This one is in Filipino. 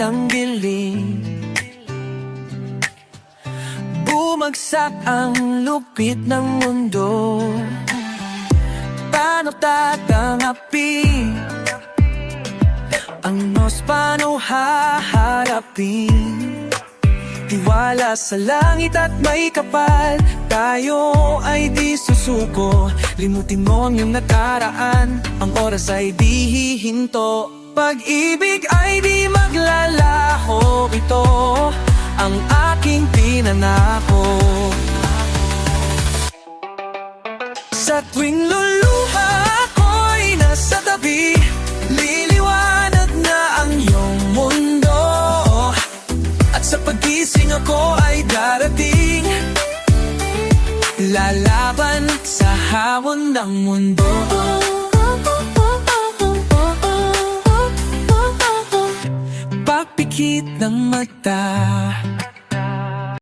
ang dilim. Bumagsak ang lupit ng mundo. Paano tatangapin? Ang nos paano haharapin? Tiwala sa langit at may kapal, tayo ay di susuko. Limutin mo ang iyong nakaraan, ang oras ay di hihinto. Pag-ibig ay di maglalaho, ito ang aking pinanako. Sa tuwing luluha ako'y nasa tabi, liliwanag na ang iyong mundo. At sa pagising ako ay darating, lalaban sa hamon ng mundo. Pagpikit ng mata,